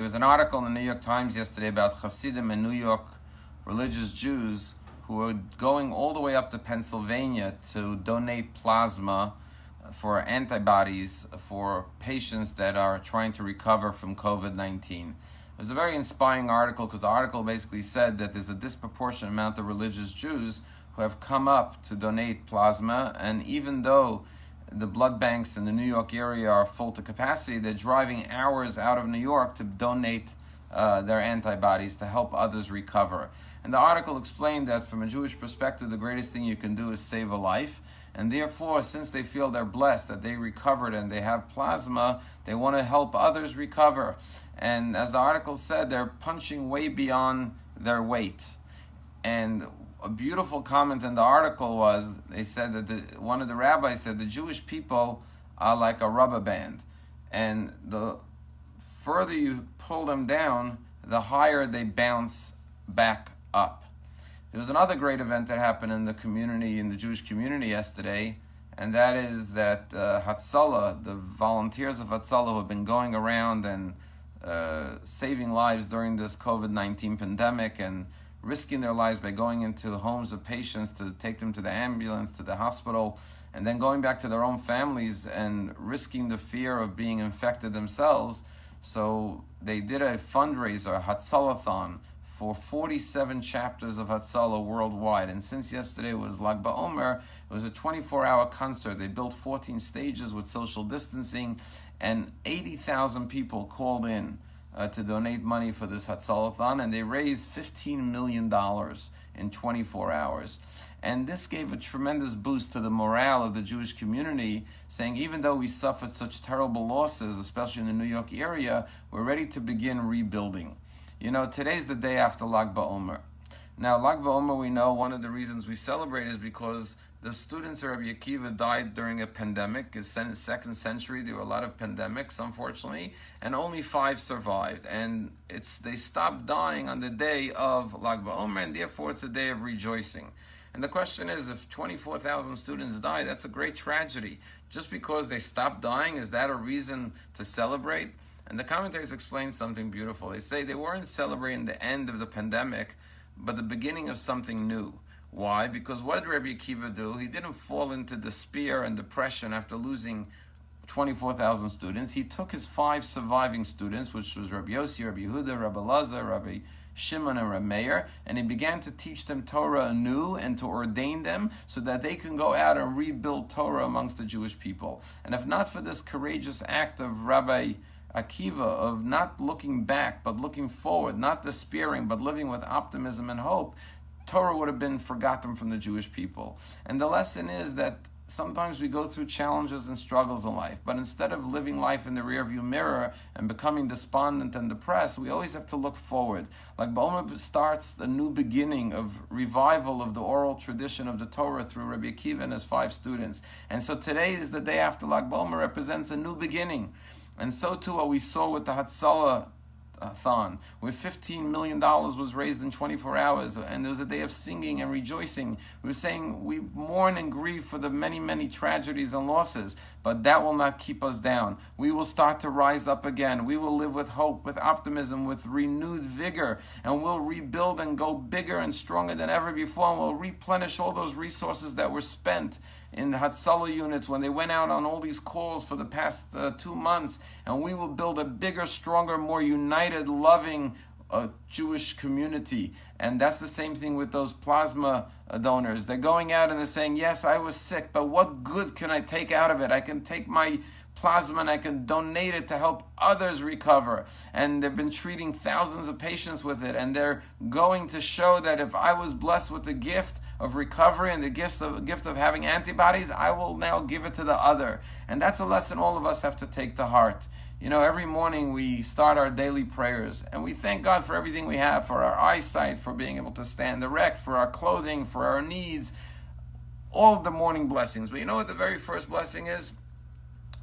was an article in the New York Times yesterday about Hasidim in New York, religious Jews, who were going all the way up to Pennsylvania to donate plasma for antibodies for patients that are trying to recover from COVID-19. It was a very inspiring article because the article basically said that there's a disproportionate amount of religious Jews who have come up to donate plasma, and even though the blood banks in the New York area are full to capacity, they're driving hours out of New York to donate their antibodies to help others recover. And the article explained that from a Jewish perspective, the greatest thing you can do is save a life. And therefore, since they feel they're blessed that they recovered and they have plasma, they want to help others recover. And as the article said, they're punching way beyond their weight. And a beautiful comment in the article was, they said that one of the rabbis said the Jewish people are like a rubber band, and the further you pull them down, the higher they bounce back up. There was another great event that happened in the community, in the Jewish community yesterday, and that is that Hatzalah, the volunteers of Hatzalah who have been going around and saving lives during this COVID-19 pandemic and risking their lives by going into the homes of patients to take them to the ambulance, to the hospital, and then going back to their own families and risking the fear of being infected themselves. So they did a fundraiser, a Hatzalah-thon, for 47 chapters of Hatzalah worldwide. And since yesterday was Lag BaOmer, it was a 24-hour concert. They built 14 stages with social distancing, and 80,000 people called in to donate money for this Hatzalah-thon, and they raised $15 million in 24 hours. And this gave a tremendous boost to the morale of the Jewish community, saying even though we suffered such terrible losses, especially in the New York area, we're ready to begin rebuilding. You know, today's the day after Lag BaOmer. Now, Lag BaOmer, we know one of the reasons we celebrate is because the students of Rabbi Akiva died during a pandemic. In the second century, there were a lot of pandemics, unfortunately, and only 5 survived. And they stopped dying on the day of Lag BaOmer, and therefore it's a day of rejoicing. And the question is, if 24,000 students die, that's a great tragedy. Just because they stopped dying, is that a reason to celebrate? And the commentators explain something beautiful. They say they weren't celebrating the end of the pandemic, but the beginning of something new. Why? Because what did Rabbi Akiva do? He didn't fall into despair and depression after losing 24,000 students. He took his 5 surviving students, which was Rabbi Yossi, Rabbi Yehuda, Rabbi Lazar, Rabbi Shimon, and Rabbi Meir, and he began to teach them Torah anew and to ordain them so that they can go out and rebuild Torah amongst the Jewish people. And if not for this courageous act of Rabbi Akiva, of not looking back but looking forward, not despairing but living with optimism and hope, Torah would have been forgotten from the Jewish people. And the lesson is that sometimes we go through challenges and struggles in life, but instead of living life in the rearview mirror and becoming despondent and depressed, we always have to look forward. Lag BaOmer starts the new beginning of revival of the oral tradition of the Torah through Rabbi Akiva and his 5 students. And so today is the day after Lag BaOmer, represents a new beginning. And so too what we saw with the Hatzalah-thon, where $15 million was raised in 24 hours, and there was a day of singing and rejoicing. We were saying we mourn and grieve for the many, many tragedies and losses, but that will not keep us down. We will start to rise up again. We will live with hope, with optimism, with renewed vigor, and we'll rebuild and go bigger and stronger than ever before, and we'll replenish all those resources that were spent in the Hatzalah units when they went out on all these calls for the past 2 months, and we will build a bigger, stronger, more united, loving Jewish community. And that's the same thing with those plasma donors. They're going out and they're saying, yes, I was sick, but what good can I take out of it? I can take my plasma and I can donate it to help others recover. And they've been treating thousands of patients with it, and they're going to show that if I was blessed with the gift of recovery and the gift of having antibodies, I will now give it to the other. And that's a lesson all of us have to take to heart. You know, every morning we start our daily prayers and we thank God for everything we have, for our eyesight, for being able to stand erect, for our clothing, for our needs, all the morning blessings. But you know what the very first blessing is?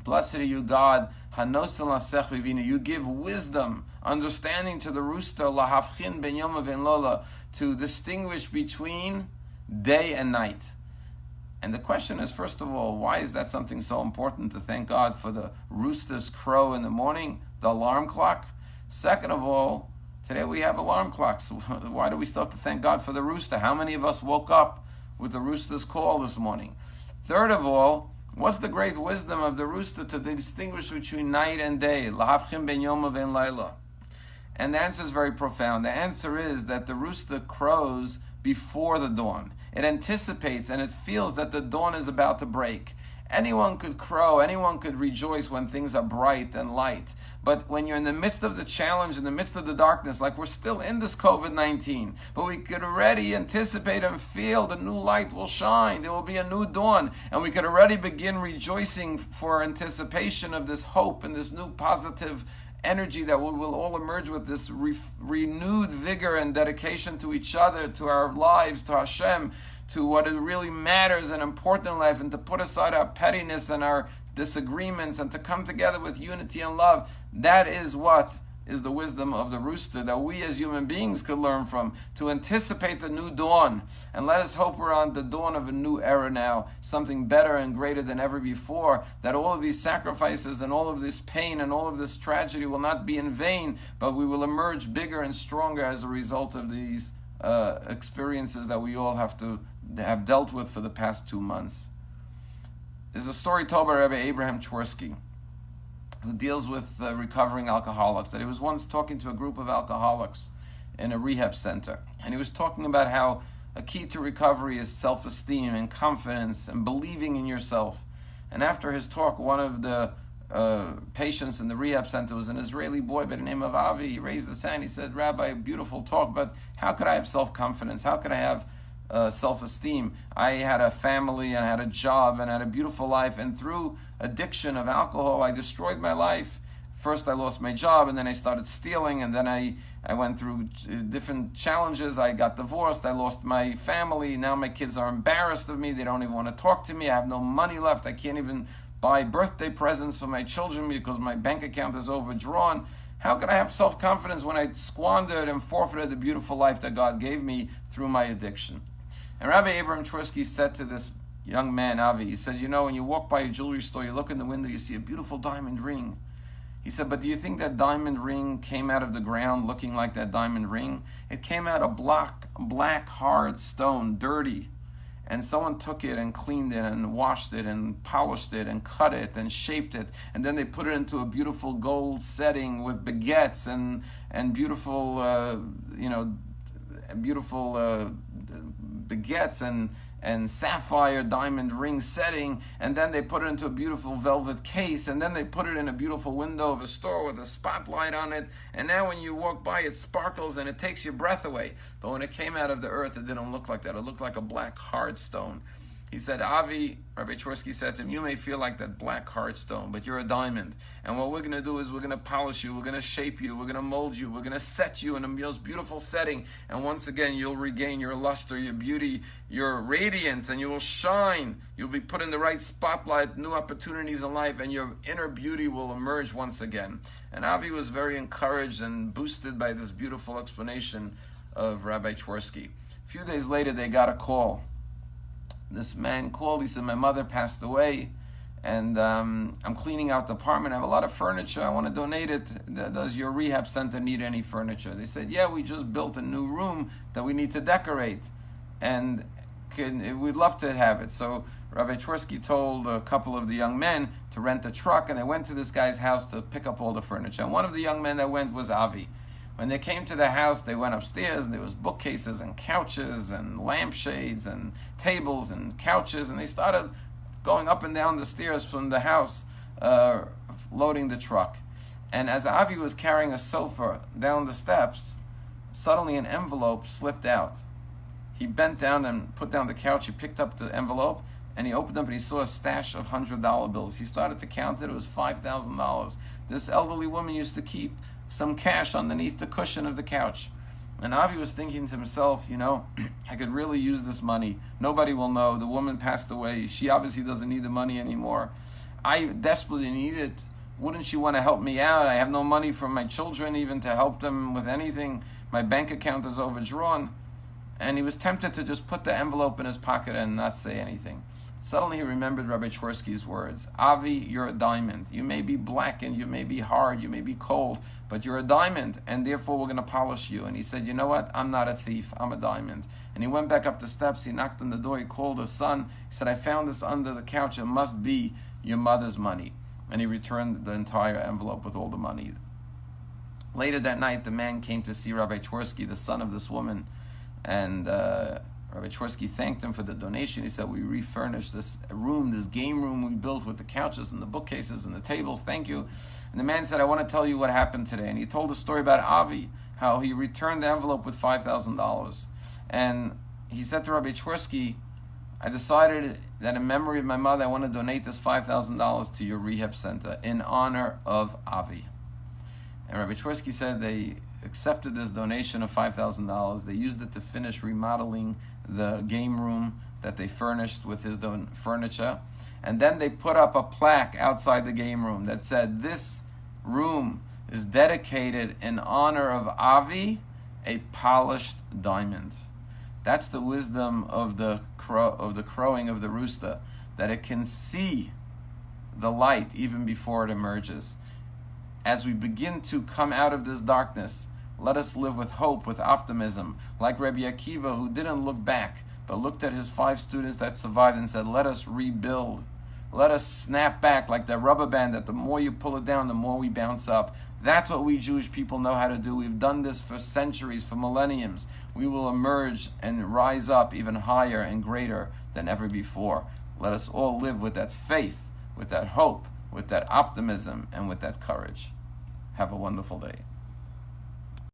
Blessed are you, God, Hanosel Asech Vivinu. You give wisdom, understanding to the rooster, Lahavchin ben Yom ben Lola, to distinguish between day and night. And the question is, first of all, why is that something so important to thank God for the rooster's crow in the morning, the alarm clock? Second of all, today we have alarm clocks. Why do we still have to thank God for the rooster? How many of us woke up with the rooster's call this morning? Third of all, what's the great wisdom of the rooster to distinguish between night and day? Lahavchim ben yom uven layla. And the answer is very profound. The answer is that the rooster crows before the dawn. It anticipates and it feels that the dawn is about to break. Anyone could crow, anyone could rejoice when things are bright and light. But when you're in the midst of the challenge, in the midst of the darkness, like we're still in this COVID-19, but we could already anticipate and feel the new light will shine. There will be a new dawn. And we could already begin rejoicing for anticipation of this hope and this new positive energy that will all emerge with this renewed vigor and dedication to each other, to our lives, to Hashem, to what it really matters and important in life, and to put aside our pettiness and our disagreements and to come together with unity and love. That is what is the wisdom of the rooster that we as human beings could learn from, to anticipate the new dawn. And let us hope we're on the dawn of a new era now, something better and greater than ever before, that all of these sacrifices and all of this pain and all of this tragedy will not be in vain, but we will emerge bigger and stronger as a result of these experiences that we all have dealt with for the past 2 months. There's a story told by Rabbi Abraham Twersky, who deals with recovering alcoholics, that he was once talking to a group of alcoholics in a rehab center. And he was talking about how a key to recovery is self-esteem and confidence and believing in yourself. And after his talk, one of the patients in the rehab center was an Israeli boy by the name of Avi. He raised his hand. He said, "Rabbi, beautiful talk, but how could I have self-confidence? How could I have self-esteem? I had a family and I had a job and I had a beautiful life, and through addiction of alcohol I destroyed my life. First I lost my job, and then I started stealing, and then I went through different challenges. I got divorced, I lost my family, now my kids are embarrassed of me, they don't even want to talk to me, I have no money left, I can't even buy birthday presents for my children because my bank account is overdrawn. How could I have self-confidence when I squandered and forfeited the beautiful life that God gave me through my addiction?" And Rabbi Abraham Twersky said to this young man, Avi, he said, when you walk by a jewelry store, you look in the window, you see a beautiful diamond ring. He said, but do you think that diamond ring came out of the ground looking like that diamond ring? It came out of black, hard stone, dirty. And someone took it and cleaned it and washed it and polished it and cut it and shaped it. And then they put it into a beautiful gold setting with baguettes and beautiful, baguettes and sapphire diamond ring setting, and then they put it into a beautiful velvet case, and then they put it in a beautiful window of a store with a spotlight on it, and now when you walk by it sparkles and it takes your breath away. But when it came out of the earth, it didn't look like that. It looked like a black hard stone. He said, Avi, Rabbi Twersky said to him, you may feel like that black hard stone, but you're a diamond. And what we're going to do is we're going to polish you, we're going to shape you, we're going to mold you, we're going to set you in a most beautiful setting. And once again, you'll regain your luster, your beauty, your radiance, and you will shine. You'll be put in the right spotlight, new opportunities in life, and your inner beauty will emerge once again. And Avi was very encouraged and boosted by this beautiful explanation of Rabbi Twersky. A few days later, they got a call. This man called, he said, my mother passed away, and I'm cleaning out the apartment. I have a lot of furniture. I want to donate it. Does your rehab center need any furniture? They said, yeah, we just built a new room that we need to decorate, and we'd love to have it. So Rabbi Twersky told a couple of the young men to rent a truck, and they went to this guy's house to pick up all the furniture. And one of the young men that went was Avi. When they came to the house, they went upstairs, and there was bookcases and couches and lampshades and tables and couches, and they started going up and down the stairs from the house, loading the truck. And as Avi was carrying a sofa down the steps, suddenly an envelope slipped out. He bent down and put down the couch, he picked up the envelope, and he opened up and he saw a stash of $100 bills. He started to count it, it was $5,000. This elderly woman used to keep some cash underneath the cushion of the couch. And Avi was thinking to himself, I could really use this money. Nobody will know. The woman passed away. She obviously doesn't need the money anymore. I desperately need it. Wouldn't she want to help me out? I have no money for my children even to help them with anything. My bank account is overdrawn. And he was tempted to just put the envelope in his pocket and not say anything. Suddenly he remembered Rabbi Twersky's words. Avi, you're a diamond. You may be blackened, you may be hard, you may be cold, but you're a diamond, and therefore we're going to polish you. And he said, you know what? I'm not a thief. I'm a diamond. And he went back up the steps. He knocked on the door. He called his son. He said, I found this under the couch. It must be your mother's money. And he returned the entire envelope with all the money. Later that night, the man came to see Rabbi Twersky, the son of this woman, and Rabbi Twersky thanked him for the donation. He said, we refurnished this room, this game room we built with the couches and the bookcases and the tables. Thank you. And the man said, I want to tell you what happened today. And he told a story about Avi, how he returned the envelope with $5,000. And he said to Rabbi Twersky, I decided that in memory of my mother, I want to donate this $5,000 to your rehab center in honor of Avi. And Rabbi Twersky said they accepted this donation of $5,000. They used it to finish remodeling the game room that they furnished with his furniture. And then they put up a plaque outside the game room that said, this room is dedicated in honor of Avi, a polished diamond. That's the wisdom of the crowing of the rooster, that it can see the light even before it emerges. As we begin to come out of this darkness, let us live with hope, with optimism, like Rabbi Akiva, who didn't look back, but looked at his 5 students that survived and said, let us rebuild. Let us snap back like that rubber band, that the more you pull it down, the more we bounce up. That's what we Jewish people know how to do. We've done this for centuries, for millenniums. We will emerge and rise up even higher and greater than ever before. Let us all live with that faith, with that hope, with that optimism, and with that courage. Have a wonderful day.